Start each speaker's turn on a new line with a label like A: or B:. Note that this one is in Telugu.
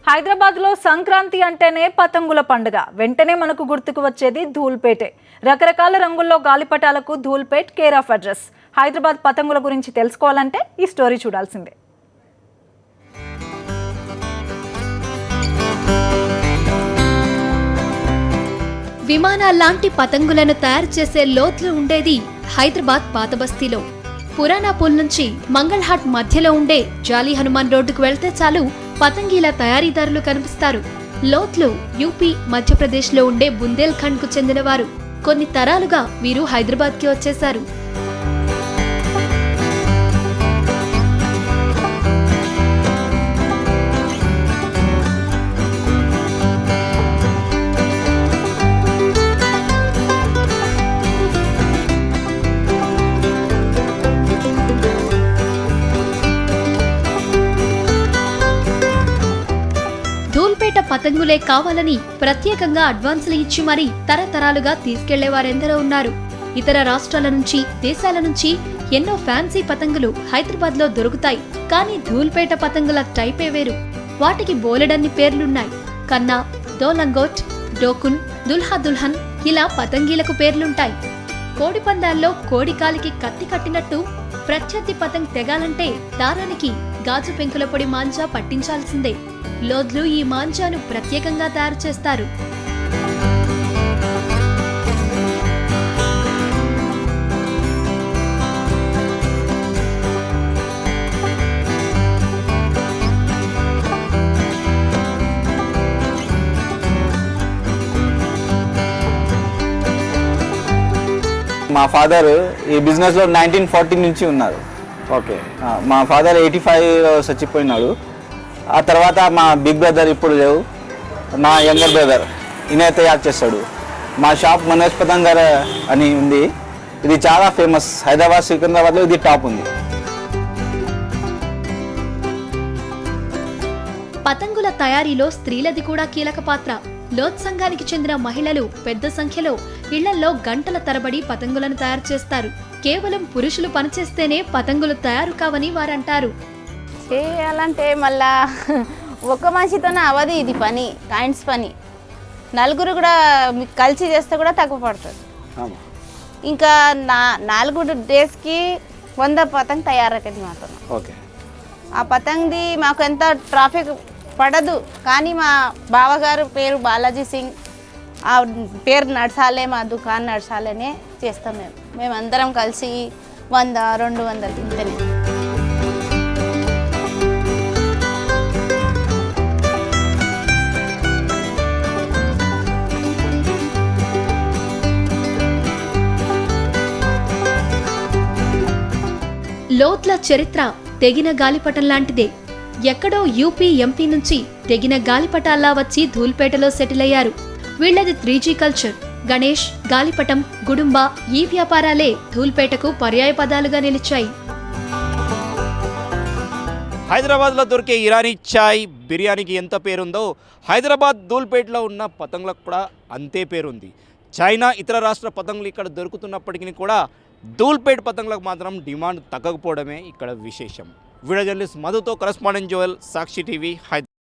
A: హైదరాబాద్లో సంక్రాంతి అంటేనే పతంగుల పండుగ. వెంటనే మనకు గుర్తుకు వచ్చేది ధూల్పేటే. రకరకాల రంగుల్లో గాలిపటాలకు Dhoolpet care of address. Hyderabad పతంగుల గురించి తెలుసుకోవాలంటే ఈ స్టోరీ చూడాల్సిందే.
B: విమానాల్లాంటి పతంగులను తయారు చేసే లోతులు ఉండేది హైదరాబాద్ పాత బస్తీలో. పురాణాపూల్ నుంచి మంగళహాట్ మధ్యలో ఉండే జాలీ హనుమాన్ రోడ్డుకు వెళ్తే చాలు పతంగీల తయారీదారులు కనిపిస్తారు. లోత్లు యూపీ, మధ్యప్రదేశ్లో ఉండే బుందేల్ ఖండ్ కు చెందినవారు. కొన్ని తరాలుగా వీరు హైదరాబాద్కి వచ్చేశారు. ధూల్పేట పతంగులే కావాలని ప్రత్యేకంగా అడ్వాన్సులు ఇచ్చి మరీ తరతరాలుగా తీసుకెళ్లేవారెందరో ఉన్నారు. ఇతర రాష్ట్రాల నుంచి, దేశాల నుంచి ఎన్నో ఫ్యాన్సీ పతంగులు హైదరాబాద్ లో దొరుకుతాయి. కానీ ధూల్పేట పతంగుల టైపే వేరు. వాటికి బోలెడన్ని పేర్లున్నాయి. కన్నా, దోలంగోట్, డోకున్, దుల్హా దుల్హన్ ఇలా పతంగీలకు పేర్లుంటాయి. కోడి పందాల్లో కోడి కాలికి కత్తి కట్టినట్టు ప్రత్యర్థి పతంగ్ తెగాలంటే దారానికి గాజు పెంకుల పొడి మాంజా పట్టించాల్సిందే. లోద్లు ఈ మాంజాను ప్రత్యేకంగా తయారు చేస్తారు.
C: మా ఫాదర్ ఈ బిజినెస్లో 1940 నుంచి ఉన్నారు. ఓకే, మా ఫాదర్ 85 చచ్చిపోయినాడు. ఆ తర్వాత మా బిగ్ బ్రదర్ ఇప్పుడు లేవు, మా యంగర్ బ్రదర్ ఈయన తయారు చేస్తాడు. మా షాప్ మనోజ్ పతంగర్ అని ఉంది. ఇది చాలా ఫేమస్. హైదరాబాద్, సికింద్రాబాద్లో ఇది టాప్ ఉంది.
B: పతంగుల తయారీలో స్త్రీలది కూడా కీలక పాత్ర. లోత్ సంఘానికి చెందిన మహిళలు పెద్ద సంఖ్యలో ఇళ్లల్లో గంటల తరబడి పతంగులను తయారు చేస్తారు. కేవలం పురుషులు పనిచేస్తేనే పతంగులు తయారు కావని వారంటారు.
D: చేయాలంటే మళ్ళా ఒక మనిషితోనే అవది ఇది పని, కాయింట్స్ పని. నలుగురు కూడా కలిసి చేస్తే కూడా తక్కువ పడుతుంది. ఇంకా 4 డేస్కి 100 పతంగ్ తయారవుతుంది మాత్రం.
C: ఓకే,
D: ఆ పతంగ్ది మాకు ఎంత ట్రాఫిక్ పడదు. కానీ మా బావగారు పేరు బాలాజీ సింగ్, ఆ పేరు నడసాలే, మా దుకాణం నడసాలనే చేస్తాం. మేమందరం కలిసి 100-200 ఇంతనే.
B: లోత్ల చరిత్ర తెగిన గాలిపటం లాంటిదే. ఎక్కడో యూపీ, ఎంపీ నుంచి తెగిన గాలిపటాల్లా వచ్చి ధూల్పేటలో సెటిల్ అయ్యారు. వీళ్లది 3G కల్చర్. గణేష్, గాలిపటం, గుడుంబ ఈ వ్యాపారాలే ధూల్పేటకు పర్యాయ పదాలుగా నిలిచాయి.
E: హైదరాబాద్లో దొరికే ఇరానీ చాయ్, బిర్యానీకి ఎంత పేరుందో హైదరాబాద్ ధూల్పేటలో ఉన్న పతంగులకు కూడా అంతే పేరుంది. చైనా, ఇతర రాష్ట్ర పతంగులు ఇక్కడ దొరుకుతున్నప్పటికీ కూడా ధూల్పేట్ పతంగులకు మాత్రం డిమాండ్ తగ్గకపోవడమే ఇక్కడ విశేషం. వీడియో జర్నలిస్ట్ మధుతో కరెస్పాండెంట్ జోయల్, సాక్షి టీవీ, హైదరాబాద్.